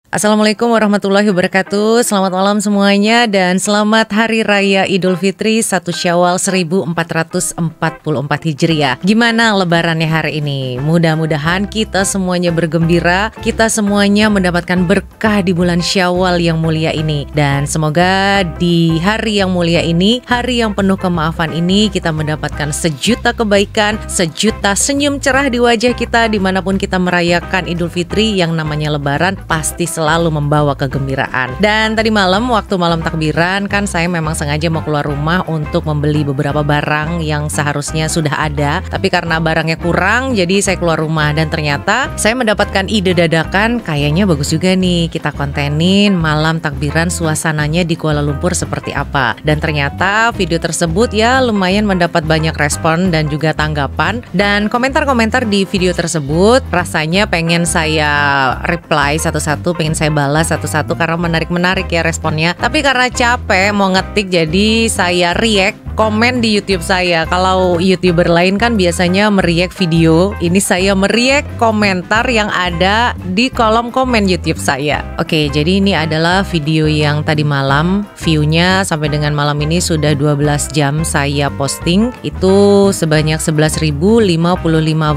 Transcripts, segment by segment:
Assalamualaikum warahmatullahi wabarakatuh. Selamat malam semuanya dan selamat Hari Raya Idul Fitri 1 Syawal 1444 Hijriah. Gimana lebarannya hari ini? Mudah-mudahan kita semuanya bergembira, kita semuanya mendapatkan berkah di bulan Syawal yang mulia ini. Dan semoga di hari yang mulia ini, hari yang penuh kemaafan ini, kita mendapatkan sejuta kebaikan, sejuta senyum cerah di wajah kita dimanapun kita merayakan Idul Fitri. Yang namanya lebaran pasti selalu membawa kegembiraan. Dan tadi malam waktu malam takbiran kan saya memang sengaja mau keluar rumah untuk membeli beberapa barang yang seharusnya sudah ada, tapi karena barangnya kurang jadi saya keluar rumah dan ternyata saya mendapatkan ide dadakan, kayaknya bagus juga nih kita kontenin malam takbiran suasananya di Kuala Lumpur seperti apa. Dan ternyata video tersebut ya lumayan mendapat banyak respon dan juga tanggapan dan komentar-komentar di video tersebut. Rasanya pengen saya reply satu-satu, pengen saya balas satu-satu karena menarik-menarik ya responnya. Tapi karena capek mau ngetik jadi saya react komen di YouTube saya. Kalau YouTuber lain kan biasanya mereact video, ini saya mereact komentar yang ada di kolom komen YouTube saya. Oke, jadi ini adalah video yang tadi malam, view-nya sampai dengan malam ini sudah 12 jam saya posting. Itu sebanyak 11.055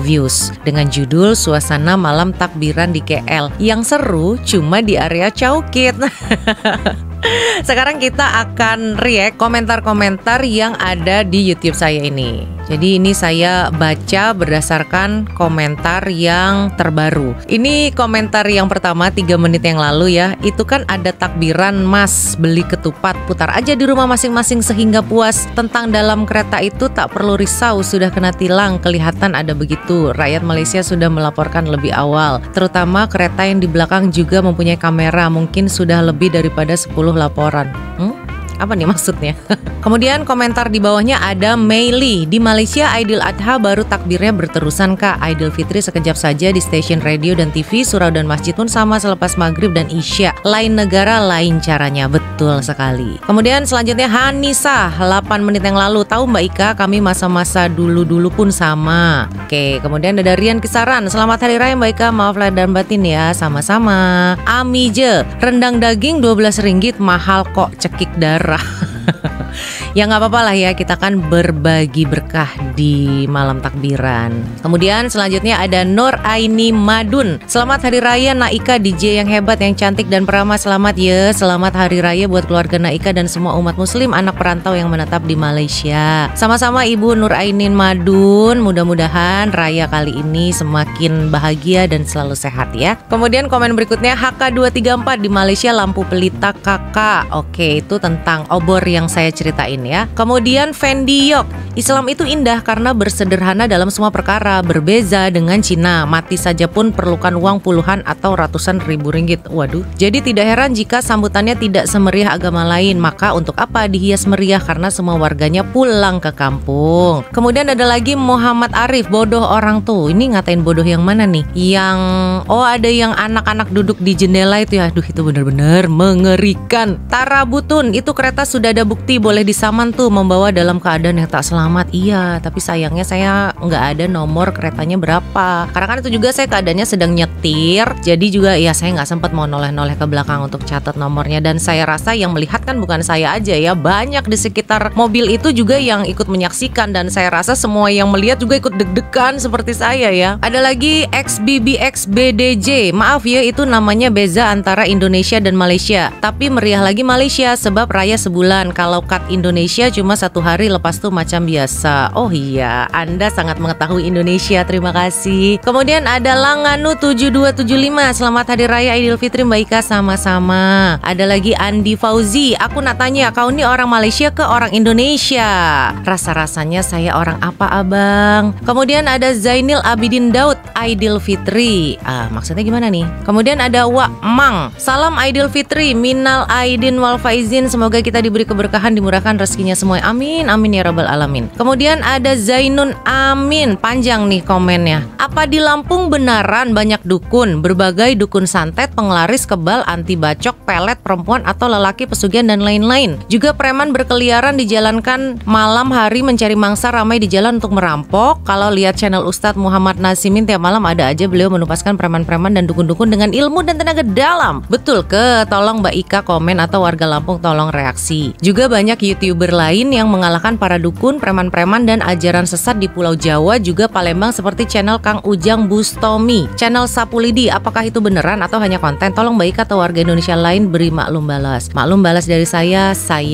views dengan judul Suasana Malam Takbiran di KL. Yang seru cuma di area Caukit. Sekarang kita akan react komentar-komentar yang ada di YouTube saya ini. Jadi ini saya baca berdasarkan komentar yang terbaru. Ini komentar yang pertama 3 menit yang lalu ya. Itu kan ada takbiran mas beli ketupat, putar aja di rumah masing-masing sehingga puas. Tentang dalam kereta itu tak perlu risau, sudah kena tilang, kelihatan ada begitu. Rakyat Malaysia sudah melaporkan lebih awal. Terutama kereta yang di belakang juga mempunyai kamera, mungkin sudah lebih daripada 10 laporan. Apa nih maksudnya? Kemudian komentar di bawahnya ada Meili. Di Malaysia Aidil Adha baru takbirnya berterusan kak. Idul Fitri sekejap saja di stasiun radio dan TV. Surau dan masjid pun sama selepas maghrib dan isya. Lain negara lain caranya. Betul sekali. Kemudian selanjutnya Hanisa 8 menit yang lalu. Tahu Mbak Ika kami masa-masa dulu-dulu pun sama. Oke, kemudian ada Rian Kisaran. Selamat Hari Raya Mbak Ika, maaf lahir dan batin ya. Sama-sama. Amije, rendang daging 12 ringgit mahal kok, cekik darah. Ya nggak apa-apa lah ya, kita kan berbagi berkah di malam takbiran. Kemudian selanjutnya ada Nur Aini Madun. Selamat Hari Raya Naika, DJ yang hebat, yang cantik dan peramah. Selamat ya, selamat Hari Raya buat keluarga Naika dan semua umat muslim anak perantau yang menetap di Malaysia. Sama-sama Ibu Nur Aini Madun. Mudah-mudahan Raya kali ini semakin bahagia dan selalu sehat ya. Kemudian komen berikutnya HK234 di Malaysia lampu pelita kakak. Oke, itu tentang obor yang saya ceritain ya. Kemudian Fendi Yok, Islam itu indah karena bersederhana dalam semua perkara, berbeza dengan Cina, mati saja pun perlukan uang puluhan atau ratusan ribu ringgit. Waduh, jadi tidak heran jika sambutannya tidak semeriah agama lain. Maka untuk apa dihias meriah, karena semua warganya pulang ke kampung. Kemudian ada lagi Muhammad Arif, bodoh orang tuh. Ini ngatain bodoh yang mana nih? Yang ada yang anak-anak duduk di jendela itu ya. Aduh, itu benar-benar mengerikan. Tara Butun, itu kereta sudah ada bukti boleh disaman tuh, membawa dalam keadaan yang tak selamat. Iya, tapi sayangnya saya nggak ada nomor keretanya berapa. Karena kan itu juga saya keadaannya sedang nyetir, jadi juga ya saya nggak sempat mau noleh-noleh ke belakang untuk catat nomornya. Dan saya rasa yang melihat kan bukan saya aja ya, banyak di sekitar mobil itu juga yang ikut menyaksikan. Dan saya rasa semua yang melihat juga ikut deg-degan seperti saya ya. Ada lagi XBBXBDJ, maaf ya itu namanya beza antara Indonesia dan Malaysia, tapi meriah lagi Malaysia sebab raya sebulan. Kalau cut Indonesia cuma 1 hari, lepas tuh macam biasa. Oh iya, Anda sangat mengetahui Indonesia, terima kasih. Kemudian ada Langanu 7275, selamat Hari Raya Idul Fitri Mbak Ika, sama-sama. Ada lagi Andi Fauzi, aku nak tanya, kau ini orang Malaysia ke orang Indonesia? Rasa-rasanya saya orang apa abang? Kemudian ada Zainil Abidin Daud, Idul Fitri. Maksudnya gimana nih? Kemudian ada Wak Mang, salam Idul Fitri, minal aidin wal faizin, semoga kita diberi keberkahan, dimurahkan rezeki rezekinya semua. Amin, amin ya rabbal alamin. Kemudian ada Zainun Amin, panjang nih komennya. Apa di Lampung benaran banyak dukun, berbagai dukun santet, penglaris, kebal, anti bacok, pelet, perempuan atau lelaki, pesugihan dan lain-lain. Juga preman berkeliaran dijalankan malam hari mencari mangsa, ramai di jalan untuk merampok. Kalau lihat channel Ustadz Muhammad Nasimin tiap malam ada aja beliau menupaskan preman-preman dan dukun-dukun dengan ilmu dan tenaga dalam. Betul ke? Tolong Mbak Ika komen atau warga Lampung tolong reaksi. Juga banyak YouTuber lain yang mengalahkan para dukun, preman-preman dan ajaran sesat di Pulau Jawa juga Palembang seperti channel Kang Ujang Bustomi, channel Sapulidi. Apakah itu beneran atau hanya konten? Tolong Mbak Ika atau warga Indonesia lain beri maklum balas. Maklum balas dari saya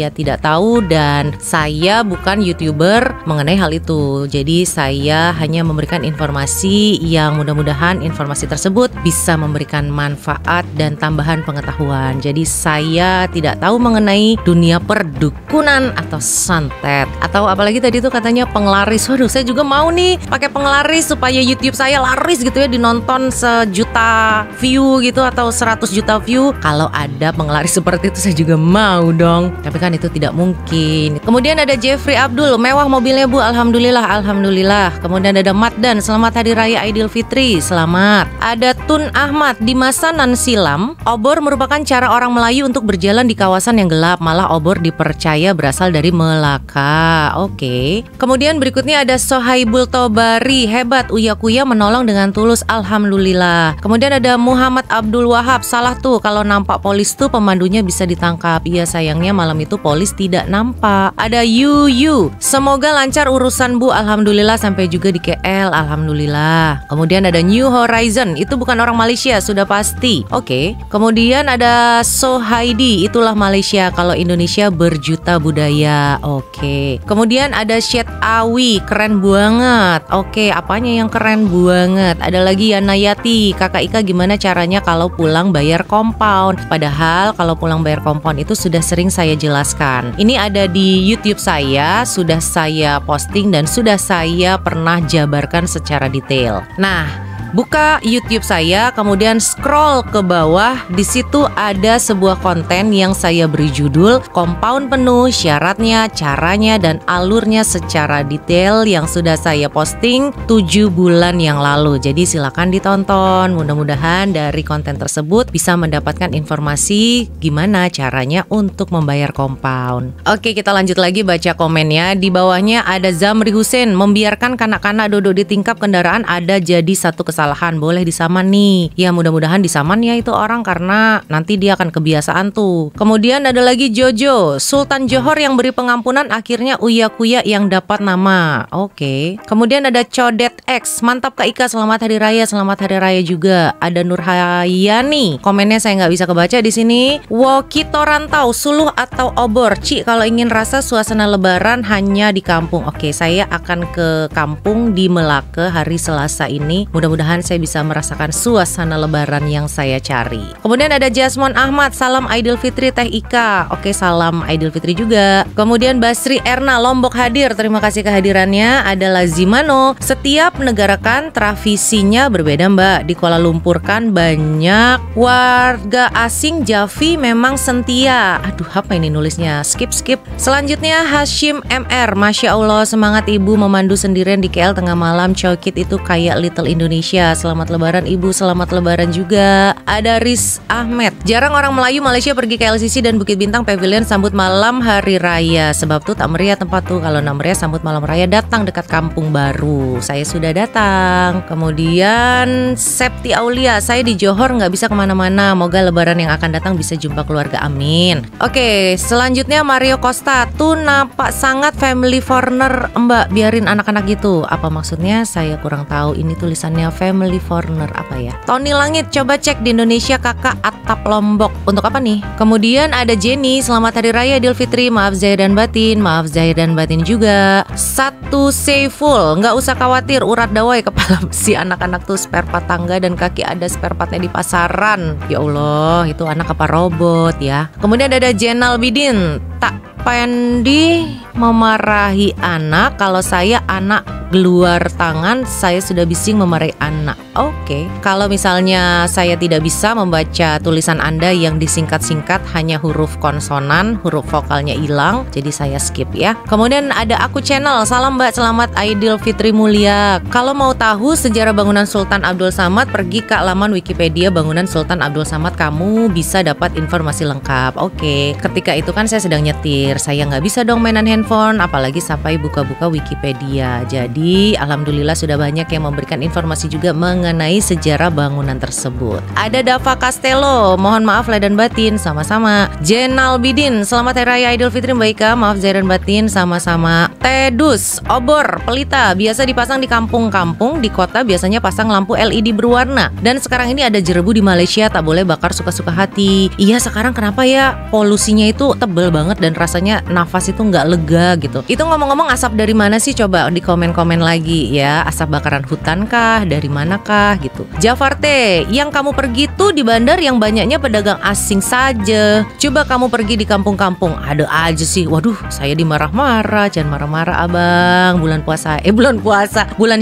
tidak tahu dan saya bukan YouTuber mengenai hal itu. Jadi saya hanya memberikan informasi yang mudah-mudahan informasi tersebut bisa memberikan manfaat dan tambahan pengetahuan. Jadi saya tidak tahu mengenai dunia perdukunan atau santet atau apalagi tadi tuh katanya penglaris. Waduh, saya juga mau nih pakai penglaris supaya YouTube saya laris gitu ya, dinonton 1 juta view gitu atau 100 juta view. Kalau ada penglaris seperti itu saya juga mau dong. Tapi kan itu tidak mungkin. Kemudian ada Jeffrey Abdul, mewah mobilnya Bu, alhamdulillah, alhamdulillah. Kemudian ada Matdan, selamat Hari Raya Idul Fitri, selamat. Ada Tun Ahmad, di masa nan silam, obor merupakan cara orang Melayu untuk berjalan di kawasan yang gelap. Malah obor dipercaya berasal dari Melaka. Oke. Kemudian berikutnya ada Sohaibul Tobari, hebat Uya Kuya menolong dengan tulus, alhamdulillah. Kemudian ada Muhammad Abdul Wahab, salah tuh kalau nampak polis tuh pemandunya bisa ditangkap. Iya sayangnya malam itu polis tidak nampak. Ada Yu, semoga lancar urusan Bu, alhamdulillah, sampai juga di KL, alhamdulillah. Kemudian ada New Horizon, itu bukan orang Malaysia sudah pasti. Oke. Kemudian ada Sohaidi, itulah Malaysia, kalau Indonesia berjuta budaya. Oke. Kemudian ada Syed Awi, keren banget. Oke, apanya yang keren banget? Ada lagi Yanayati, Kakak Ika gimana caranya kalau pulang bayar compound? Padahal kalau pulang bayar compound itu sudah sering saya jelaskan. Ini ada di YouTube saya, sudah saya posting dan sudah saya pernah jabarkan secara detail. Nah, buka YouTube saya, kemudian scroll ke bawah. Di situ ada sebuah konten yang saya beri judul Compound Penuh, Syaratnya, Caranya, dan Alurnya secara detail yang sudah saya posting 7 bulan yang lalu. Jadi silakan ditonton. Mudah-mudahan dari konten tersebut bisa mendapatkan informasi gimana caranya untuk membayar compound. Oke, kita lanjut lagi baca komennya. Di bawahnya ada Zamri Hussein, membiarkan kanak-kanak duduk di tingkap kendaraan ada jadi satu kesalahan, boleh disaman nih. Ya mudah-mudahan disaman ya itu orang karena nanti dia akan kebiasaan tuh. Kemudian ada lagi Jojo, Sultan Johor yang beri pengampunan akhirnya Uya Kuya yang dapat nama. Oke. Kemudian ada Codet X, mantap Kak Ika, selamat hari raya, selamat hari raya juga. Ada Nurhayani, komennya saya nggak bisa kebaca di sini. Wokito Rantau, suluh atau obor, Ci kalau ingin rasa suasana lebaran hanya di kampung. Oke, saya akan ke kampung di Melaka hari Selasa ini. Mudah-mudahan saya bisa merasakan suasana lebaran yang saya cari. Kemudian ada Jasmine Ahmad, salam Idul Fitri Teh Ika. Oke, salam Idul Fitri juga. Kemudian Basri Erna, Lombok hadir, terima kasih kehadirannya. Ada Lazimano, setiap negara kan tradisinya berbeda Mbak. Di Kuala Lumpur kan banyak warga asing, Javi memang sentia. Aduh, apa ini nulisnya? Skip. Selanjutnya Hashim MR, Masya Allah semangat Ibu memandu sendirian di KL tengah malam. Cokit itu kayak Little Indonesia. Selamat Lebaran Ibu, selamat Lebaran juga. Ada Riz Ahmed, jarang orang Melayu Malaysia pergi ke LCC dan Bukit Bintang Pavilion sambut malam hari raya. Sebab tuh tak meriah tempat tuh. Kalau nak meriah sambut malam raya datang dekat Kampung Baru. Saya sudah datang. Kemudian Septi Aulia, saya di Johor nggak bisa kemana-mana. Moga Lebaran yang akan datang bisa jumpa keluarga, amin. Oke, selanjutnya Mario Costa, tuh nampak sangat family foreigner Mbak, biarin anak-anak gitu. Apa maksudnya? Saya kurang tahu. Ini tulisannya family foreigner apa ya? Tony Langit, coba cek di Indonesia kakak atap Lombok. Untuk apa nih? Kemudian ada Jenny, selamat hari raya Idul Fitri. Maaf zahir dan batin. Maaf zahir dan batin juga. Satu Saiful, nggak usah khawatir, urat dawai kepala besi. Anak-anak tuh spare part tangga dan kaki ada spare partnya di pasaran. Ya Allah, itu anak apa robot ya. Kemudian ada Jenal Bidin, tak Pandi memarahi anak. Kalau saya anak geluar tangan, saya sudah bising memarahi anak. Oke. Kalau misalnya saya tidak bisa membaca tulisan Anda yang disingkat-singkat, hanya huruf konsonan, huruf vokalnya hilang, jadi saya skip ya. Kemudian ada Aku Channel. Salam Mbak, selamat Idul Fitri mulia. Kalau mau tahu sejarah bangunan Sultan Abdul Samad, pergi ke laman Wikipedia bangunan Sultan Abdul Samad, kamu bisa dapat informasi lengkap. Oke. Ketika itu kan saya sedang nyetir, saya nggak bisa dong mainan handphone, apalagi sampai buka-buka Wikipedia. Jadi alhamdulillah sudah banyak yang memberikan informasi juga mengenai sejarah bangunan tersebut. Ada Dava Castello, mohon maaf lahir dan batin. Sama-sama. Jenal Bidin, selamat Hari Raya Idul Fitri Mbak Ika, maaf zahir dan batin. Sama-sama. Tedus, obor, pelita biasa dipasang di kampung-kampung, di kota biasanya pasang lampu LED berwarna. Dan sekarang ini ada jerebu di Malaysia, tak boleh bakar suka-suka hati. Iya, sekarang kenapa ya polusinya itu tebel banget dan rasanya nafas itu nggak lega gitu. Itu ngomong-ngomong, asap dari mana sih? Coba di komen-komen lagi ya. Asap bakaran hutan kah? Dari manakah gitu. Javarte, yang kamu pergi tuh di bandar yang banyaknya pedagang asing saja. Coba kamu pergi di kampung-kampung, ada aja sih. Waduh, saya dimarah-marah. Jangan marah-marah abang. Bulan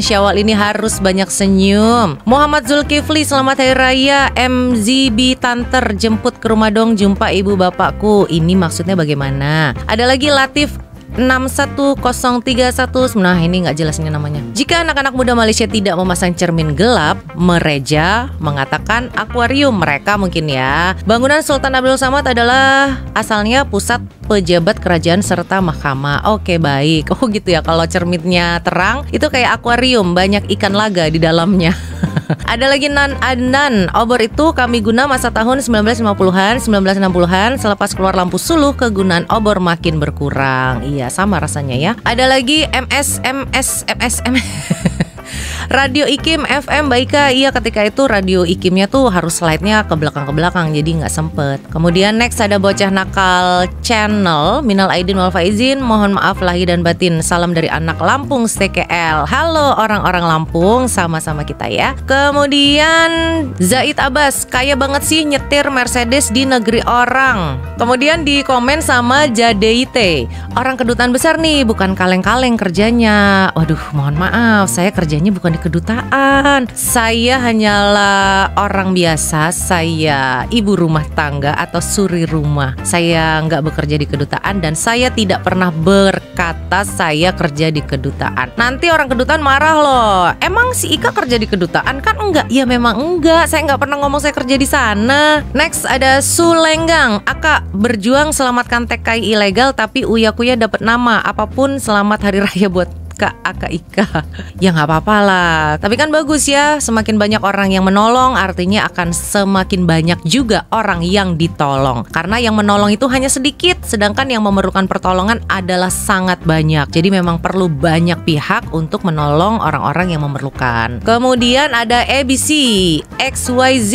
Syawal ini harus banyak senyum. Muhammad Zulkifli, selamat Hari Raya MZB Tanter, jemput ke rumah dong, jumpa ibu bapakku. Ini maksudnya bagaimana? Ada lagi Latif 61031. Nah, ini nggak jelas ini namanya. Jika anak-anak muda Malaysia tidak memasang cermin gelap, mereka mengatakan akuarium mereka mungkin ya. Bangunan Sultan Abdul Samad adalah asalnya pusat pejabat kerajaan serta mahkamah. Oke, baik. Oh gitu ya, kalau cerminnya terang itu kayak akuarium, banyak ikan laga di dalamnya. Ada lagi Nan Adnan, obor itu kami guna masa tahun 1950-an, 1960-an. Selepas keluar lampu suluh, kegunaan obor makin berkurang. Iya, sama rasanya ya. Ada lagi MS Radio Ikim FM Baika. Iya, ketika itu radio Ikimnya tuh harus slide-nya ke belakang jadi nggak sempet. Kemudian next ada Bocah Nakal Channel, minal aidin wal faizin, mohon maaf lahir dan batin. Salam dari anak Lampung STKL. Halo orang-orang Lampung, sama-sama kita ya. Kemudian Zaid Abbas, kaya banget sih nyetir Mercedes di negeri orang. Kemudian di komen sama Jadeite, orang kedutaan besar nih, bukan kaleng-kaleng kerjanya. Waduh, mohon maaf, saya kerjanya bukan di kedutaan. Saya hanyalah orang biasa. Saya ibu rumah tangga atau suri rumah. Saya nggak bekerja di kedutaan dan saya tidak pernah berkata saya kerja di kedutaan. Nanti orang kedutaan marah loh. Emang si Ika kerja di kedutaan? Kan enggak. Ya memang enggak. Saya nggak pernah ngomong saya kerja di sana. Next ada Sulenggang. Aka berjuang selamatkan TKI ilegal tapi uya-kuya dapat nama. Apapun selamat hari raya buat Kak Aka Ika. Ya nggak apa-apa lah. Tapi kan bagus ya, semakin banyak orang yang menolong, artinya akan semakin banyak juga orang yang ditolong. Karena yang menolong itu hanya sedikit, sedangkan yang memerlukan pertolongan adalah sangat banyak. Jadi memang perlu banyak pihak untuk menolong orang-orang yang memerlukan. Kemudian ada ABC XYZ.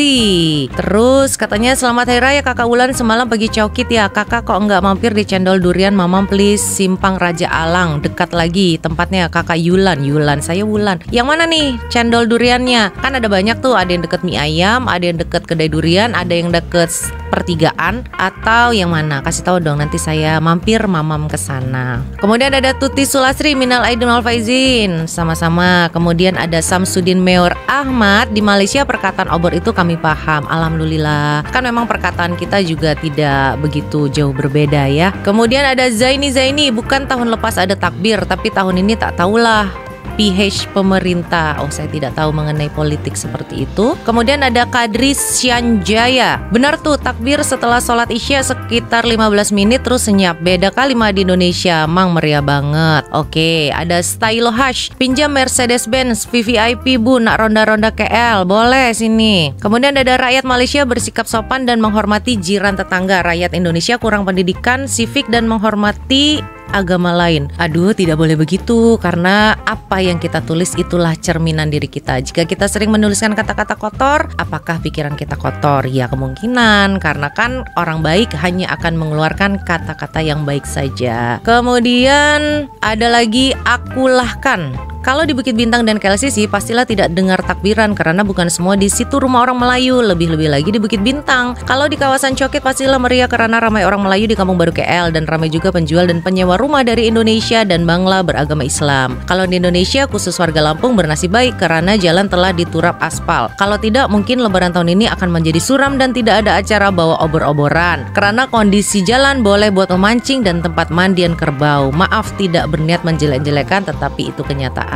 Terus katanya selamat hari raya Kakak Wulan, semalam pergi cokit ya. Kakak kok nggak mampir di Cendol Durian Mamam please, Simpang Raja Alang, dekat lagi tempat Kakak Yulan, saya Wulan. Yang mana nih cendol duriannya? Kan ada banyak tuh, ada yang deket mie ayam, ada yang deket kedai durian, ada yang deket pertigaan, atau yang mana? Kasih tahu dong, nanti saya mampir mamam ke sana. Kemudian ada Tuti Sulasri, minal aidin wal faizin, sama-sama. Kemudian ada Samsudin Meor Ahmad, di Malaysia perkataan obor itu kami paham, alhamdulillah. Kan memang perkataan kita juga tidak begitu jauh berbeda ya. Kemudian ada Zaini, bukan tahun lepas ada takbir, tapi tahun ini tak tahulah PH pemerintah. Oh, saya tidak tahu mengenai politik seperti itu. Kemudian ada Kadri Syanjaya. Benar tuh, takbir setelah sholat isya sekitar 15 menit terus senyap. Beda kalimat di Indonesia, mang meriah banget. Oke, ada Stylo Hash, pinjam Mercedes-Benz VVIP bu, nak ronda-ronda KL. Boleh sini. Kemudian ada rakyat Malaysia bersikap sopan dan menghormati jiran tetangga. Rakyat Indonesia kurang pendidikan, civic dan menghormati agama lain. Aduh, tidak boleh begitu, karena apa yang kita tulis itulah cerminan diri kita. Jika kita sering menuliskan kata-kata kotor, apakah pikiran kita kotor? Ya kemungkinan, karena kan orang baik hanya akan mengeluarkan kata-kata yang baik saja. Kemudian ada lagi akulahkan. Kalau di Bukit Bintang dan KLCC pastilah tidak dengar takbiran karena bukan semua di situ rumah orang Melayu, lebih-lebih lagi di Bukit Bintang. Kalau di kawasan Coket pastilah meriah karena ramai orang Melayu di Kampung Baru KL dan ramai juga penjual dan penyewa rumah dari Indonesia dan Bangla beragama Islam. Kalau di Indonesia khusus warga Lampung bernasib baik karena jalan telah diturap aspal. Kalau tidak mungkin lebaran tahun ini akan menjadi suram dan tidak ada acara bawa obor-oboran karena kondisi jalan boleh buat memancing dan tempat mandian kerbau. Maaf tidak berniat menjelek-jelekan tetapi itu kenyataan.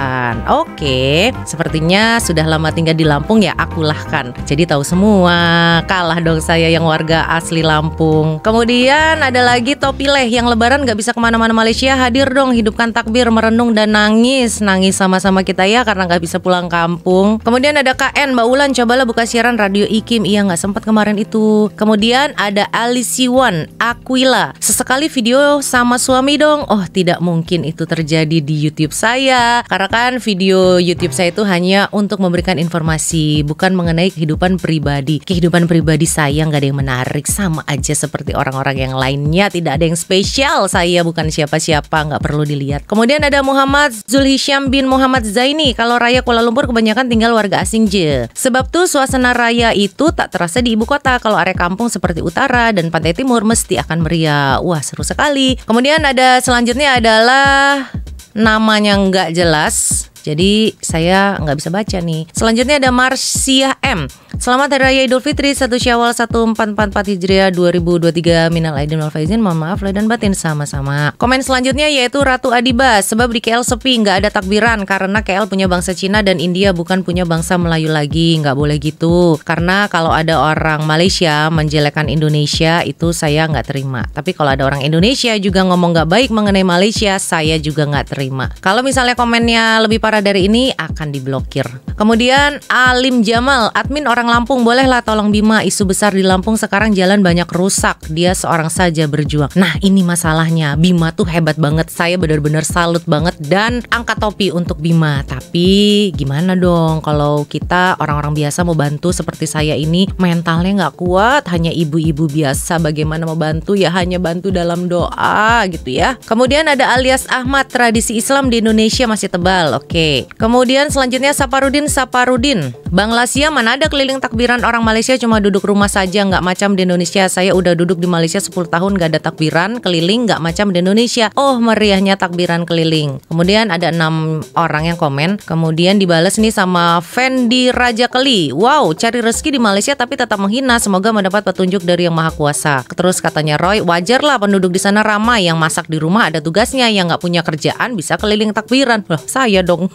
Oke, sepertinya sudah lama tinggal di Lampung ya, akulah kan. Jadi tahu semua. Kalah dong saya yang warga asli Lampung. Kemudian ada lagi Topi Leh yang lebaran gak bisa kemana-mana Malaysia. Hadir dong, hidupkan takbir, merenung dan nangis. Nangis sama-sama kita ya karena gak bisa pulang kampung. Kemudian ada KN, Mbak Ulan cobalah buka siaran Radio Ikim. Iya gak sempat kemarin itu. Kemudian ada Alisiwan Aquila, sesekali video sama suami dong. Oh tidak mungkin itu terjadi di YouTube saya karena kan video YouTube saya itu hanya untuk memberikan informasi, bukan mengenai kehidupan pribadi. Kehidupan pribadi saya nggak ada yang menarik, sama aja seperti orang-orang yang lainnya, tidak ada yang spesial. Saya bukan siapa-siapa, nggak perlu dilihat. Kemudian ada Muhammad Zulhisham bin Muhammad Zaini, kalau raya Kuala Lumpur kebanyakan tinggal warga asing je. Sebab tuh suasana raya itu tak terasa di ibu kota. Kalau area kampung seperti utara dan pantai timur mesti akan meriah. Wah seru sekali. Kemudian ada selanjutnya adalah namanya nggak jelas, jadi saya nggak bisa baca nih. Selanjutnya ada Marsiah M. Selamat Hari Raya Idul Fitri 1 Syawal 1444 Hijriah 2023. Minal aidin wal faizin, mohon maaf lahir dan batin. Sama-sama. Komen selanjutnya yaitu Ratu Adiba. Sebab di KL sepi, nggak ada takbiran karena KL punya bangsa Cina dan India, bukan punya bangsa Melayu lagi. Nggak boleh gitu. Karena kalau ada orang Malaysia menjelekkan Indonesia itu saya nggak terima. Tapi kalau ada orang Indonesia juga ngomong nggak baik mengenai Malaysia, saya juga nggak terima. Kalau misalnya komennya lebih parah dari ini akan diblokir. Kemudian Alim Jamal, admin orang Lampung, bolehlah tolong Bima, isu besar di Lampung sekarang jalan banyak rusak, dia seorang saja berjuang. Nah ini masalahnya, Bima tuh hebat banget, saya benar-benar salut banget dan angkat topi untuk Bima. Tapi gimana dong kalau kita orang-orang biasa mau bantu seperti saya ini mentalnya nggak kuat, hanya ibu-ibu biasa bagaimana mau bantu ya hanya bantu dalam doa gitu ya. Kemudian ada alias Ahmad, tradisi Islam di Indonesia masih tebal. Oke. Kemudian selanjutnya Saparudin, Bang Lasia, mana ada keliling takbiran orang Malaysia cuma duduk rumah saja, nggak macam di Indonesia. Saya udah duduk di Malaysia 10 tahun nggak ada takbiran keliling, nggak macam di Indonesia. Oh meriahnya takbiran keliling. Kemudian ada 6 orang yang komen. Kemudian dibalas nih sama Fendi Raja Keli. Wow, cari rezeki di Malaysia tapi tetap menghina. Semoga mendapat petunjuk dari Yang Maha Kuasa. Terus katanya Roy, wajar lah penduduk di sana ramai, yang masak di rumah ada tugasnya, yang nggak punya kerjaan bisa keliling takbiran. Loh saya dong.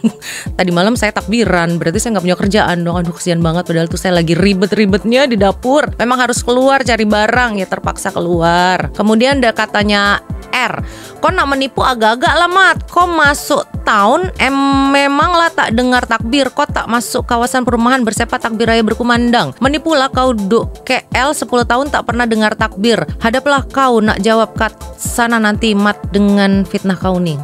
Tadi malam saya takbiran, berarti saya nggak punya kerjaan dong. Aduh kesian banget, padahal tuh saya lagi ribet-ribetnya di dapur. Memang harus keluar cari barang, ya terpaksa keluar. Kemudian ada katanya R, kok nak menipu agak-agak lah Mat. Kok masuk tahun memang lah tak dengar takbir. Kok tak masuk kawasan perumahan bersepa takbir raya berkumandang. Menipulah kau duk KL 10 tahun tak pernah dengar takbir. Hadaplah kau nak jawab kat sana nanti Mat dengan fitnah kau nih.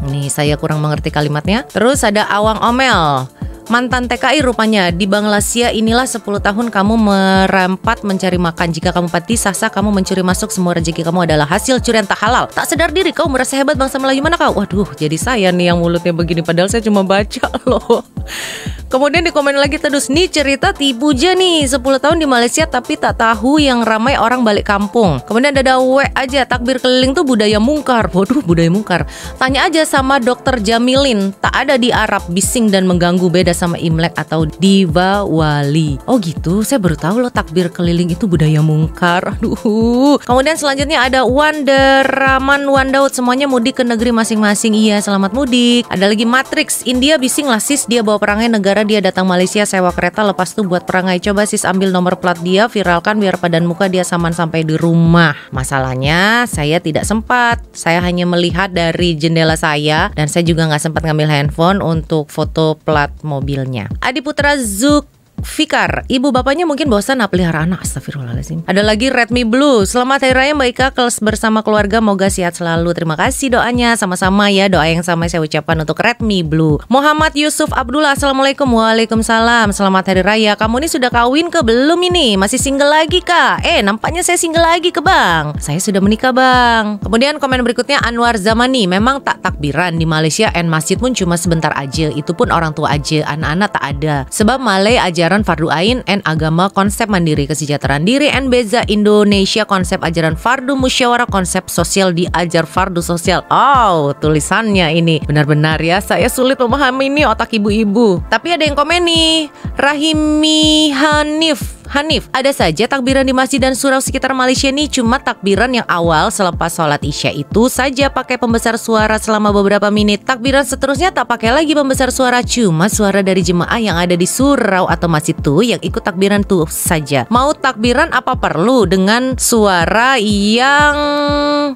Nih saya kurang mengerti kalimatnya. Terus ada Awang Omel, mantan TKI rupanya. Di Bangladesh inilah 10 tahun kamu merempat mencari makan. Jika kamu pati sah-sah kamu mencuri masuk, semua rezeki kamu adalah hasil curian tak halal. Tak sedar diri kau merasa hebat, bangsa Melayu mana kau? Waduh, jadi saya nih yang mulutnya begini padahal saya cuma baca loh. Kemudian di komen lagi terus, nih cerita tipu aja nih 10 tahun di Malaysia tapi tak tahu yang ramai orang balik kampung. Kemudian ada dawe aja, takbir keliling tuh budaya mungkar. Waduh, budaya mungkar. Tanya aja sama dokter Jamilin, tak ada di Arab, bising dan mengganggu, beda sama Imlek atau Diwali. Oh gitu, saya baru tahu loh takbir keliling itu budaya mungkar. Aduh. Kemudian selanjutnya ada Wanderaman Wandaud, semuanya mudik ke negeri masing-masing. Iya, selamat mudik. Ada lagi Matrix, India bising lah sis, dia bawa perangai negara, dia datang Malaysia sewa kereta, lepas tuh buat perangai. Coba sis ambil nomor plat dia, viralkan biar padan muka dia saman sampai di rumah. Masalahnya saya tidak sempat, saya hanya melihat dari jendela saya dan saya juga nggak sempat ngambil handphone untuk foto plat mobilnya. Adi Putra Fikar, ibu bapaknya mungkin bosan pelihara anak. Astagfirullahaladzim. Ada lagi Redmi Blue, selamat Hari Raya Mbak Ika bersama keluarga, moga sehat selalu. Terima kasih doanya, sama-sama ya, doa yang sama saya ucapkan untuk Redmi Blue. Muhammad Yusuf Abdullah, assalamualaikum. Waalaikumsalam, selamat Hari Raya. Kamu ini sudah kawin ke belum ini? Masih single lagi kak? Nampaknya saya single lagi ke bang. Saya sudah menikah bang. Kemudian komen berikutnya Anwar Zamani, memang tak takbiran di Malaysia and masjid pun cuma sebentar aja, itu pun orang tua aja, anak-anak tak ada. Sebab Malay ajaran fardu ain and agama konsep mandiri kesejahteraan diri and beza Indonesia konsep ajaran fardu musyawarah konsep sosial diajar fardu sosial. Oh, tulisannya ini benar-benar ya, saya sulit memahami ini otak ibu-ibu. Tapi ada yang komen nih, Rahimi Hanif, ada saja takbiran di masjid dan surau sekitar Malaysia nih, cuma takbiran yang awal selepas sholat isya itu saja pakai pembesar suara selama beberapa menit. Takbiran seterusnya tak pakai lagi pembesar suara, cuma suara dari jemaah yang ada di surau atau masjid tuh yang ikut takbiran tuh saja. Mau takbiran apa perlu dengan suara yang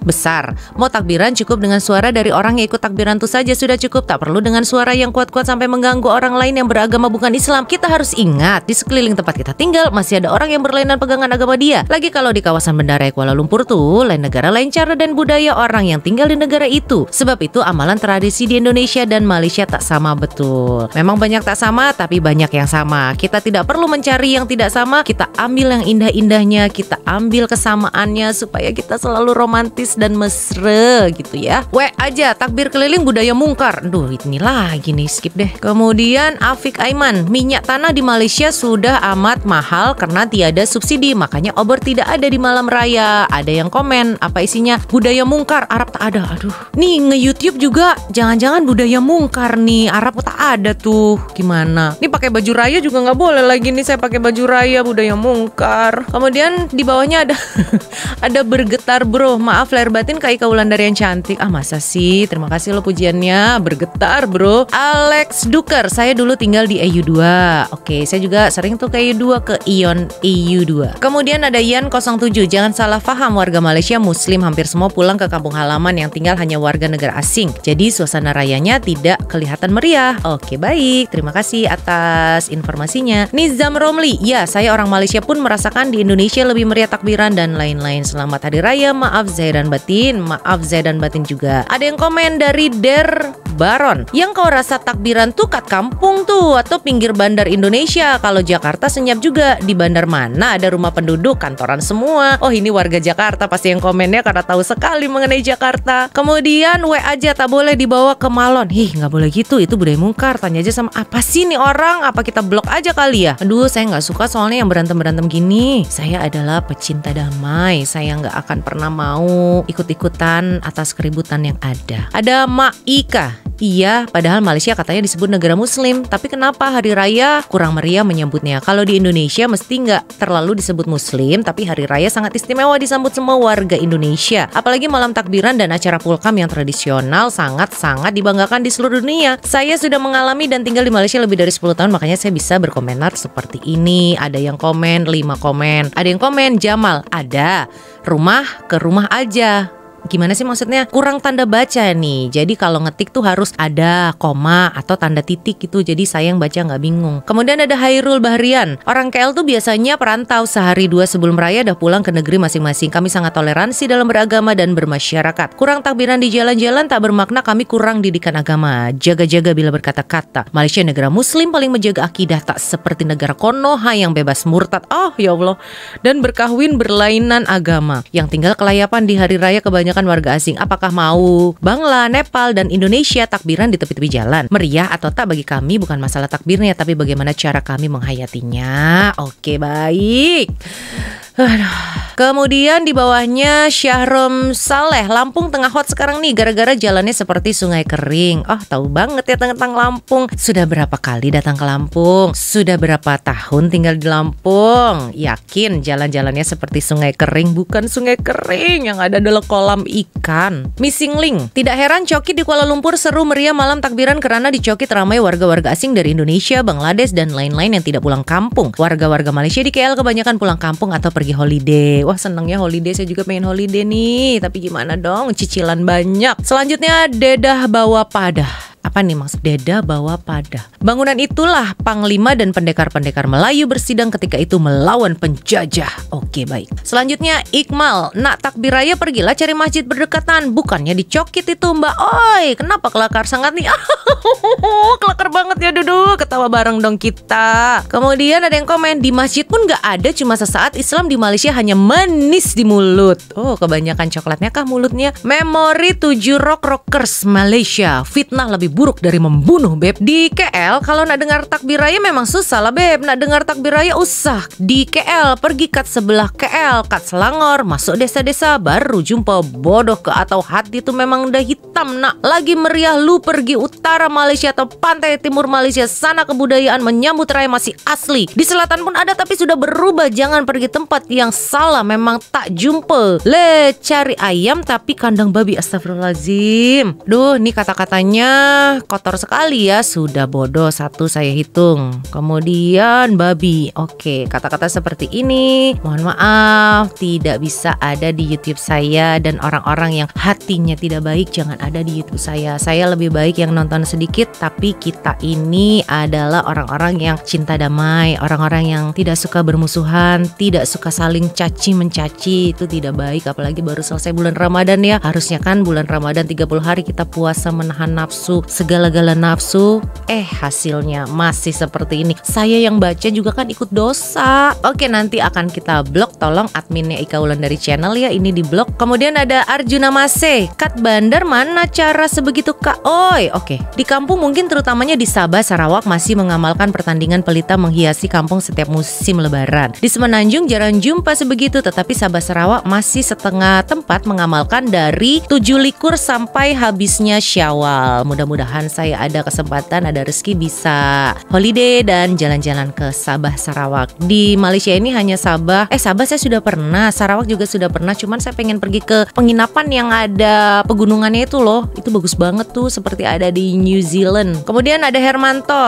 besar? Mau takbiran cukup dengan suara dari orang yang ikut takbiran tuh saja sudah cukup, tak perlu dengan suara yang kuat-kuat sampai mengganggu orang lain yang beragama bukan Islam. Kita harus ingat di sekeliling tempat kita tinggal masih ada orang yang berlainan pegangan agama dia. Lagi kalau di kawasan Bandaraya Kuala Lumpur tuh lain negara, lain cara dan budaya orang yang tinggal di negara itu. Sebab itu amalan tradisi di Indonesia dan Malaysia tak sama betul. Memang banyak tak sama, tapi banyak yang sama. Kita tidak perlu mencari yang tidak sama, kita ambil yang indah-indahnya, kita ambil kesamaannya supaya kita selalu romantis dan mesra gitu ya. Aja takbir keliling budaya mungkar. Duh, ini lagi nih, skip deh. Kemudian Afik Aiman, minyak tanah di Malaysia sudah amat mahal karena tiada subsidi, makanya obor tidak ada di malam raya. Ada yang komen, apa isinya? Budaya mungkar, Arab tak ada. Aduh, nih nge-YouTube juga jangan-jangan budaya mungkar nih, Arab tak ada tuh. Gimana? Nih pakai baju raya juga nggak boleh lagi nih, saya pakai baju raya budaya mungkar. Kemudian di bawahnya ada ada bergetar bro, maaf lahir batin Kak Ika Wulandari yang cantik. Masa sih? Terima kasih lo pujiannya, bergetar bro. Alex Duker, saya dulu tinggal di EU2. Oke, saya juga sering tuh ke EU2, ke Ion EU2. Kemudian ada Yan07, jangan salah paham, warga Malaysia Muslim hampir semua pulang ke kampung halaman, yang tinggal hanya warga negara asing. Jadi suasana rayanya tidak kelihatan meriah. Oke, baik, terima kasih atas informasinya. Nizam Romli, ya saya orang Malaysia pun merasakan di Indonesia lebih meriah takbiran dan lain-lain. Selamat Hari Raya, maaf zahir dan batin. Maaf zahir dan batin juga. Ada yang komen dari Der Baron, yang kau rasa takbiran tuh kat kampung tuh atau pinggir bandar Indonesia. Kalau Jakarta senyap juga, di bandar mana ada rumah penduduk, kantoran semua. Oh, ini warga Jakarta pasti yang komennya karena tahu sekali mengenai Jakarta. Kemudian aja tak boleh dibawa ke Malon. Nggak boleh gitu, itu budaya mungkar. Tanya aja sama apa sih nih orang, apa kita blok aja kali ya? Aduh, saya nggak suka soalnya yang berantem-berantem gini. Saya adalah pecinta damai, saya nggak akan pernah mau ikut-ikutan atas keributan yang ada. Ada Mak Ika, iya, padahal Malaysia katanya disebut negara muslim, tapi kenapa hari raya kurang meriah menyambutnya? Kalau di Indonesia mesti nggak terlalu disebut muslim, tapi hari raya sangat istimewa disambut semua warga Indonesia. Apalagi malam takbiran dan acara pulkam yang tradisional sangat-sangat dibanggakan di seluruh dunia. Saya sudah mengalami dan tinggal di Malaysia lebih dari 10 tahun, makanya saya bisa berkomentar seperti ini. Ada yang komen 5 komen. Ada yang komen Jamal, ada rumah ke rumah aja. Gimana sih maksudnya? Kurang tanda baca nih. Jadi kalau ngetik tuh harus ada koma atau tanda titik gitu. Jadi saya yang baca nggak bingung. Kemudian ada Hairul Bahrian. Orang KL tuh biasanya perantau, sehari 2 sebelum raya udah pulang ke negeri masing-masing. Kami sangat toleransi dalam beragama dan bermasyarakat. Kurang takbiran di jalan-jalan tak bermakna kami kurang didikan agama. Jaga-jaga bila berkata-kata. Malaysia negara muslim paling menjaga akidah, tak seperti negara Konoha yang bebas murtad. Oh ya Allah. Dan berkahwin berlainan agama. Yang tinggal kelayapan di hari raya kebanyakan warga asing. Apakah mau Bangla, Nepal, dan Indonesia takbiran di tepi-tepi jalan? Meriah atau tak bagi kami bukan masalah takbirnya, tapi bagaimana cara kami menghayatinya. Oke, baik. Kemudian di bawahnya Syahrom Saleh, Lampung tengah hot sekarang nih gara-gara jalannya seperti sungai kering. Oh, tahu banget ya tentang Lampung. Sudah berapa kali datang ke Lampung? Sudah berapa tahun tinggal di Lampung? Yakin jalan-jalannya seperti sungai kering? Bukan sungai kering, yang ada adalah kolam ikan. Missing link. Tidak heran Coki di Kuala Lumpur seru meriah malam takbiran karena di Coki teramai warga-warga asing dari Indonesia, Bangladesh, dan lain-lain yang tidak pulang kampung. Warga-warga Malaysia di KL kebanyakan pulang kampung atau pergi holiday. Wah, senengnya holiday, saya juga pengen holiday nih. Tapi gimana dong, cicilan banyak. Selanjutnya Dedah Bawa Padah. Apa nih maksud deda bawa pada? Bangunan itulah panglima dan pendekar-pendekar Melayu bersidang ketika itu melawan penjajah. Oke, baik. Selanjutnya Iqmal, nak takbir raya pergilah cari masjid berdekatan, bukannya dicokit itu Mbak. Oi, kenapa kelakar sangat nih? Kelakar banget ya, duduk ketawa bareng dong kita. Kemudian ada yang komen, di masjid pun gak ada, cuma sesaat. Islam di Malaysia hanya manis di mulut. Oh, kebanyakan coklatnya kah mulutnya? Memori 7 rockers Malaysia, fitnah lebih buruk dari membunuh, Beb. Di KL kalau nak dengar takbir raya memang susah lah, Beb. Nak dengar takbir raya usah. Di KL pergi kat sebelah KL, kat Selangor, masuk desa-desa baru jumpa bodoh ke atau hati itu memang udah hitam. Nak lagi meriah lu pergi utara Malaysia atau pantai timur Malaysia, sana kebudayaan menyambut raya masih asli. Di selatan pun ada tapi sudah berubah. Jangan pergi tempat yang salah, memang tak jumpa. Cari ayam tapi kandang babi, astagfirullahaladzim. Duh, nih kata-katanya kotor sekali ya. Sudah bodoh satu saya hitung. Kemudian babi. Oke, kata-kata seperti ini mohon maaf tidak bisa ada di YouTube saya, dan orang-orang yang hatinya tidak baik jangan ada di YouTube saya. Saya lebih baik yang nonton sedikit, tapi kita ini adalah orang-orang yang cinta damai, orang-orang yang tidak suka bermusuhan, tidak suka saling caci mencaci. Itu tidak baik, apalagi baru selesai bulan Ramadan ya. Harusnya kan bulan Ramadan 30 hari kita puasa menahan nafsu, segala-gala nafsu. Hasilnya masih seperti ini. Saya yang baca juga kan ikut dosa. Oke, nanti akan kita blok. Tolong adminnya Ika Wulandari channel ya, ini di blok. Kemudian ada Arjuna Mase, kat bandar mana cara sebegitu Kak? Oi, oke. Di kampung mungkin terutamanya di Sabah, Sarawak masih mengamalkan pertandingan pelita menghiasi kampung setiap musim lebaran. Di Semenanjung jarang jumpa sebegitu, tetapi Sabah Sarawak masih setengah tempat mengamalkan dari 7 likur sampai habisnya Syawal. Mudah-mudahan saya ada kesempatan, ada rezeki bisa holiday dan jalan-jalan ke Sabah Sarawak. Di Malaysia ini hanya Sabah. Sabah saya sudah pernah, Sarawak juga sudah pernah, cuman saya pengen pergi ke penginapan yang ada pegunungannya itu loh. Itu bagus banget tuh, seperti ada di New Zealand. Kemudian ada Hermanto,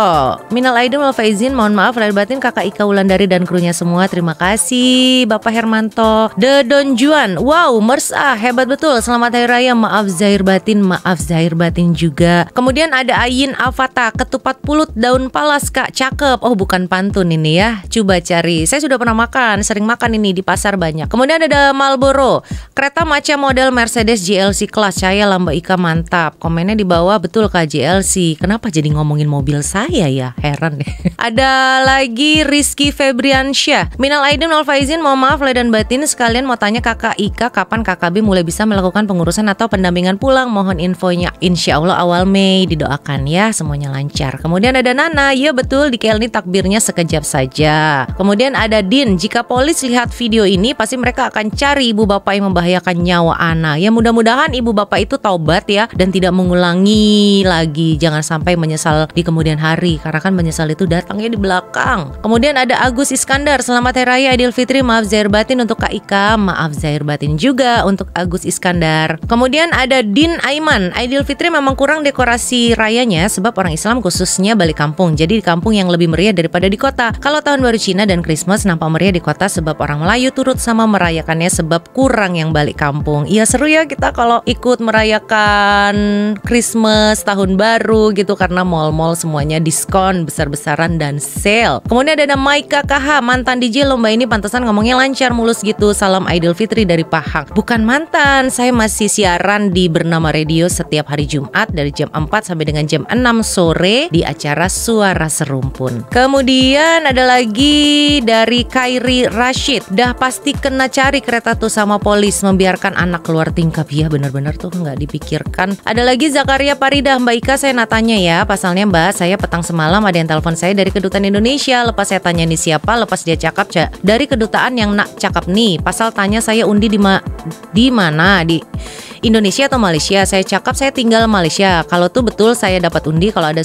minal aidin wal faizin, mohon maaf lahir batin Kakak Ika Wulandari dan krunya semua. Terima kasih Bapak Hermanto. The Don Juan, wow Mersa hebat betul, selamat hari raya, maaf zahir batin juga. Kemudian ada Ayin Avata, ketupat pulut daun palas Kak, cakep. Oh bukan pantun ini ya, coba cari. Saya sudah pernah makan, sering makan ini di pasar banyak. Kemudian ada Marlboro, kereta macam model Mercedes GLC kelas, saya Lamba Ika mantap. Komennya di bawah, betul Kak GLC. Kenapa jadi ngomongin mobil saya ya, heran deh. Ada lagi Rizky Febriansyah, minal aidin wal faizin, mohon maaf lahir dan batin, sekalian mau tanya Kakak Ika kapan KKB mulai bisa melakukan pengurusan atau pendampingan pulang, mohon infonya. Insya Allah awal Mei, didoakan ya semuanya lancar. Kemudian ada Nana, ya betul di KL ini takbirnya sekejap saja. Kemudian ada Din, jika polis lihat video ini pasti mereka akan cari ibu bapak yang membahayakan nyawa anak. Ya mudah-mudahan ibu bapak itu taubat ya dan tidak mengulangi lagi. Jangan sampai menyesal di kemudian hari, karena kan menyesal itu datangnya di belakang. Kemudian ada Agus Iskandar, selamat hari raya Idul Fitri, maaf zahir batin untuk Kak Ika, maaf zahir batin juga untuk Agus Iskandar. Kemudian ada Din Aiman, Idul Fitri memang kurang dekorasi rayanya sebab orang Islam khususnya balik kampung, jadi di kampung yang lebih meriah daripada di kota. Kalau tahun baru Cina dan Christmas nampak meriah di kota sebab orang Melayu turut sama merayakannya sebab kurang yang balik kampung. Iya seru ya kita kalau ikut merayakan Christmas, tahun baru gitu, karena mall-mall semuanya diskon besar-besaran dan sale. Kemudian ada Maika KH, mantan DJ lomba ini pantesan ngomongnya lancar mulus gitu. Salam Idul Fitri dari Pahang. Bukan mantan, saya masih siaran di Bernama Radio setiap hari Jumat dari jam 4 sampai dengan jam 6 sore di acara Suara Serumpun. Kemudian ada lagi dari Khairi Rashid, dah pasti kena cari kereta tuh sama polis membiarkan anak keluar tingkap. Ya benar-benar tuh nggak dipikirkan. Ada lagi Zakaria Paridah, Mbak Ika saya nak tanya ya, pasalnya Mbak, saya petang semalam ada yang telepon saya dari kedutaan Indonesia. Lepas saya tanya ini siapa, lepas dia cakap dari kedutaan yang nak cakap nih. Pasal tanya saya undi di mana, di Indonesia atau Malaysia. Saya cakap saya tinggal Malaysia. Kalau tuh betul saya dapat undi. Kalau ada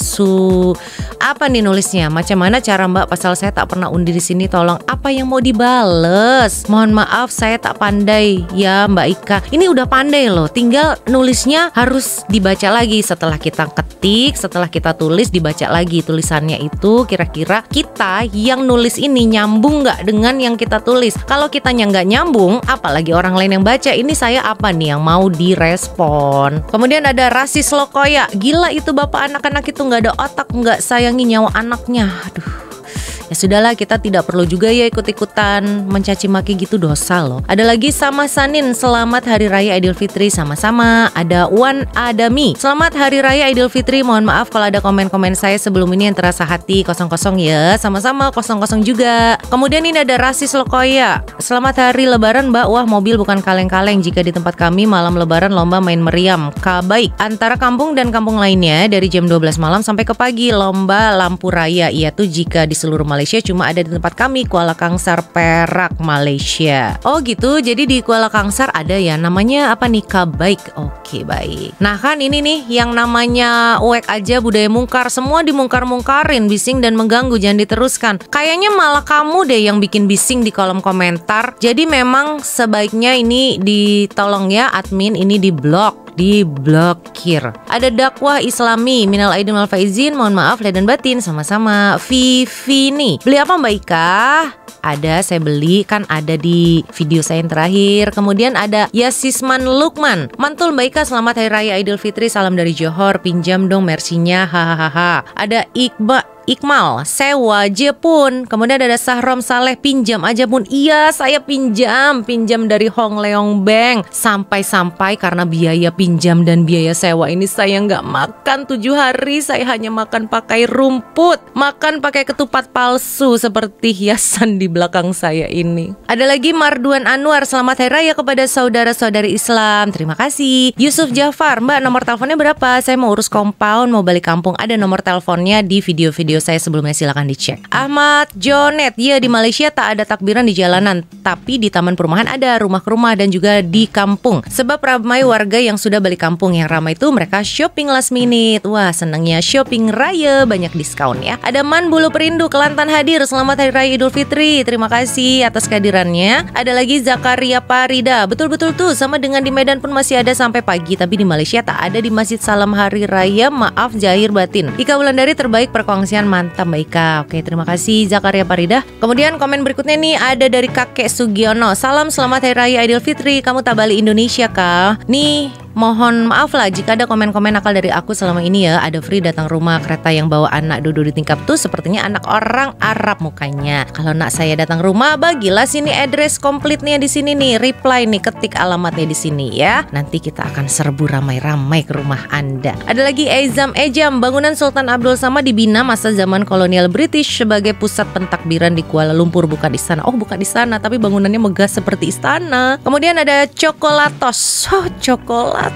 apa nih nulisnya? Macam mana cara Mbak? Pasal saya tak pernah undi di sini. Tolong apa yang mau dibales? Mohon maaf saya tak pandai ya Mbak Ika. Ini udah pandai loh. Tinggal nulisnya harus dibaca lagi setelah kita ketik, setelah kita tulis dibaca lagi tulisannya itu. Kira-kira kita yang nulis ini nyambung nggak dengan yang kita tulis? Kalau kitanya nggak nyambung, apalagi orang lain yang baca. Ini saya apa nih yang mau di direspon. Kemudian ada rasis lokoya, gila itu bapak anak-anak itu nggak ada otak, nggak sayangi nyawa anaknya. Aduh. Ya sudahlah, kita tidak perlu juga ya ikut-ikutan mencaci maki gitu, dosa loh. Ada lagi sama Sanin, selamat Hari Raya Idul Fitri. Sama-sama. Ada Wan Adami, selamat Hari Raya Idul Fitri. Mohon maaf kalau ada komen-komen saya sebelum ini yang terasa hati kosong-kosong ya. Sama-sama kosong-kosong juga. Kemudian ini ada rasis lokoya, selamat Hari Lebaran Mbak. Wah, mobil bukan kaleng-kaleng. Jika di tempat kami malam Lebaran lomba main meriam kabaik antara kampung dan kampung lainnya dari jam 12 malam sampai ke pagi. Lomba lampu raya, iya tuh jika di seluruh Malaysia cuma ada di tempat kami, Kuala Kangsar, Perak, Malaysia. Oh gitu, jadi di Kuala Kangsar ada ya namanya apa nih, kabaik. Oke, baik. Nah kan ini nih yang namanya uek aja budaya mungkar, semua dimungkar-mungkarin, bising dan mengganggu, jangan diteruskan. Kayaknya malah kamu deh yang bikin bising di kolom komentar. Jadi memang sebaiknya ini ditolong ya admin, ini diblokir. Ada dakwah Islami, minal aidin wal faizin, mohon maaf lahir dan batin. Sama-sama. Vivi nih, beli apa Mbak Ika? Ada, saya beli, kan ada di video saya yang terakhir. Kemudian ada Yasisman Lukman, mantul Mbak Ika, selamat Hari Raya Idul Fitri, salam dari Johor, pinjam dong mersinya, hahaha. Ada Iqmal, sewa aja pun. Kemudian ada Sahrom Saleh, pinjam aja pun. Iya, saya pinjam dari Hong Leong Bank. Sampai-sampai karena biaya pinjam dan biaya sewa ini saya nggak makan 7 hari. Saya hanya makan pakai rumput, makan pakai ketupat palsu seperti hiasan di belakang saya ini. Ada lagi Marduan Anwar, selamat Hari Raya kepada saudara-saudari Islam. Terima kasih. Yusuf Jafar, Mbak nomor teleponnya berapa? Saya mau urus compound, mau balik kampung. Ada nomor teleponnya di video-video saya sebelumnya, silakan dicek. Ahmad Jonet, ya di Malaysia tak ada takbiran di jalanan, tapi di taman perumahan ada, rumah ke rumah dan juga di kampung. Sebab ramai warga yang sudah balik kampung, yang ramai itu mereka shopping last minute. Wah, senangnya shopping raya, banyak diskon ya. Ada Man Bulu Perindu, Kelantan hadir, selamat Hari Raya Idul Fitri. Terima kasih atas kehadirannya. Ada lagi Zakaria Parida, betul-betul tuh sama dengan di Medan pun masih ada sampai pagi, tapi di Malaysia tak ada di Masjid Salam Hari Raya, maaf zahir batin. Ika Wulandari terbaik perkongsian, mantap Mbak Ika. Oke, terima kasih Zakaria Parida. Kemudian komen berikutnya nih ada dari Kakek Sugiono, salam selamat Hari Raya Idul Fitri, kamu tak balik Indonesia kah? Nih mohon maaf lah jika ada komen-komen nakal dari aku selama ini ya. Ada Free datang rumah kereta yang bawa anak duduk di tingkap tuh sepertinya anak orang Arab mukanya. Kalau nak saya datang rumah, bagilah sini address komplitnya di sini nih, reply nih, ketik alamatnya di sini ya. Nanti kita akan serbu ramai-ramai ke rumah Anda. Ada lagi Ejam, bangunan Sultan Abdul Samad dibina masa zaman kolonial British sebagai pusat pentakbiran di Kuala Lumpur, bukan di sana. Oh, bukan di sana, tapi bangunannya megah seperti istana. Kemudian ada Cokolatos. Oh, Cokolatos.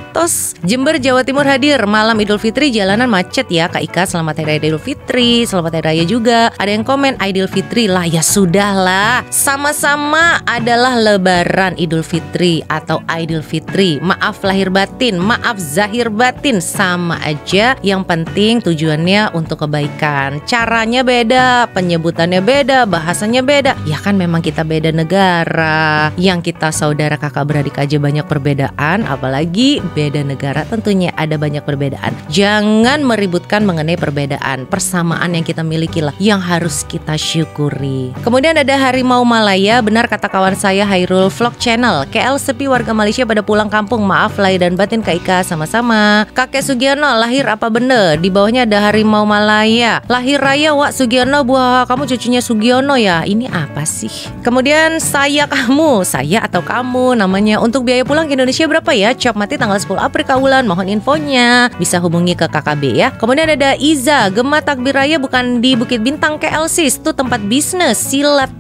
Jember, Jawa Timur hadir, malam Idul Fitri jalanan macet ya Kak Ika, selamat Hari Raya Idul Fitri. Selamat Hari Raya juga. Ada yang komen Idul Fitri lah, ya sudahlah, sama-sama adalah Lebaran Idul Fitri atau Idul Fitri. Maaf lahir batin, maaf zahir batin, sama aja. Yang penting tujuannya untuk kebaikan. Caranya beda, penyebutannya beda, bahasanya beda. Ya kan memang kita beda negara. Yang kita saudara kakak beradik aja banyak perbedaan, apalagi beda negara, tentunya ada banyak perbedaan. Jangan meributkan mengenai perbedaan. Persamaan yang kita miliki lah yang harus kita syukuri. Kemudian ada Harimau Malaya, benar kata kawan saya Hairul Vlog Channel, KL sepi warga Malaysia pada pulang kampung, maaf lahir dan batin Kak Ika. Sama-sama. Kakek Sugiono, lahir apa benda? Di bawahnya ada Harimau Malaya. Lahir raya Wak Sugiono, buah kamu cucunya Sugiono ya? Ini apa sih? Kemudian saya atau kamu namanya. Untuk biaya pulang ke Indonesia berapa ya? Cop mati tanggal 10 April Kak Wulan, mohon infonya. Bisa hubungi ke KKB ya. Kemudian ada Iza, Gema Takbir Raya bukan di Bukit Bintang KL sis, itu tempat bisnis, silap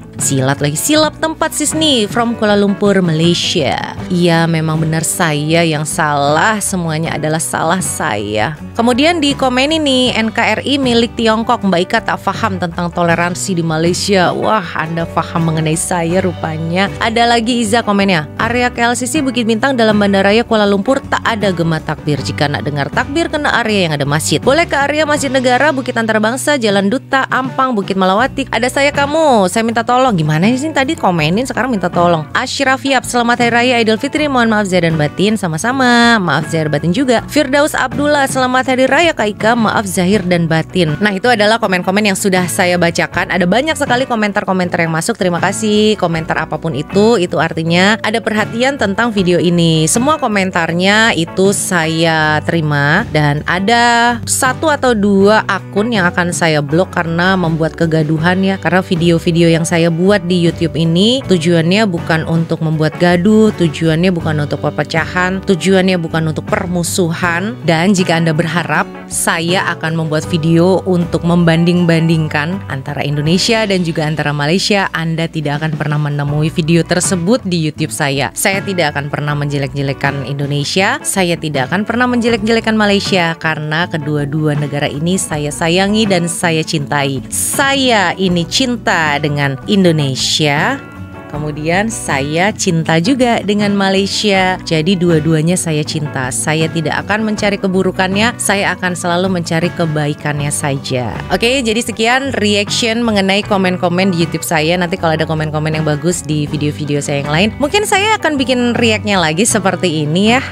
tempat sis nih, from Kuala Lumpur Malaysia. Iya memang benar saya yang salah, semuanya adalah salah saya. Kemudian di komen ini NKRI milik Tiongkok, Mbak Ika tak paham tentang toleransi di Malaysia. Wah, Anda paham mengenai saya rupanya. Ada lagi Iza komennya, area KLCC Bukit Bintang dalam Bandaraya Kuala Lumpur tak ada Gema takbir. Jika nak dengar takbir kena area yang ada masjid. Boleh ke area Masjid Negara, Bukit Antarabangsa, Jalan Duta, Ampang, Bukit Malawati. Ada saya kamu, saya minta tolong tolong. Gimana sih tadi komenin sekarang minta tolong. Ashraf Yap, selamat Hari Raya Idul Fitri, mohon maaf zahir dan batin. Sama-sama, maaf zahir batin juga. Firdaus Abdullah, selamat Hari Raya Kak Ika, maaf zahir dan batin. Nah, itu adalah komen-komen yang sudah saya bacakan. Ada banyak sekali komentar-komentar yang masuk. Terima kasih. Komentar apapun itu artinya ada perhatian tentang video ini. Semua komentarnya itu saya terima, dan ada 1 atau 2 akun yang akan saya blok karena membuat kegaduhan ya. Karena video-video yang saya buat di YouTube ini tujuannya bukan untuk membuat gaduh, tujuannya bukan untuk perpecahan, tujuannya bukan untuk permusuhan. Dan jika Anda berharap saya akan membuat video untuk membanding-bandingkan antara Indonesia dan juga antara Malaysia, Anda tidak akan pernah menemui video tersebut di YouTube saya. Saya tidak akan pernah menjelek-jelekan Indonesia, saya tidak akan pernah menjelek-jelekan Malaysia, karena kedua-dua negara ini saya sayangi dan saya cintai. Saya ini cinta dengan Indonesia, kemudian saya cinta juga dengan Malaysia. Jadi dua-duanya saya cinta. Saya tidak akan mencari keburukannya, saya akan selalu mencari kebaikannya saja. Oke, jadi sekian reaction mengenai komen-komen di YouTube saya. Nanti kalau ada komen-komen yang bagus di video-video saya yang lain, mungkin saya akan bikin react-nya lagi seperti ini ya.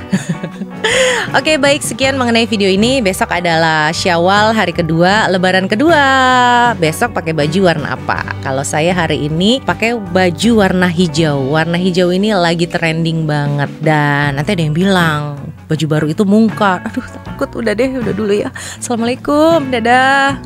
Oke, baik, sekian mengenai video ini. Besok adalah Syawal, hari kedua, Lebaran kedua. Besok pakai baju warna apa? Kalau saya hari ini pakai baju warna hijau. Warna hijau ini lagi trending banget. Dan nanti ada yang bilang baju baru itu mungkar. Aduh, takut. Udah deh, udah dulu ya. Assalamualaikum, dadah.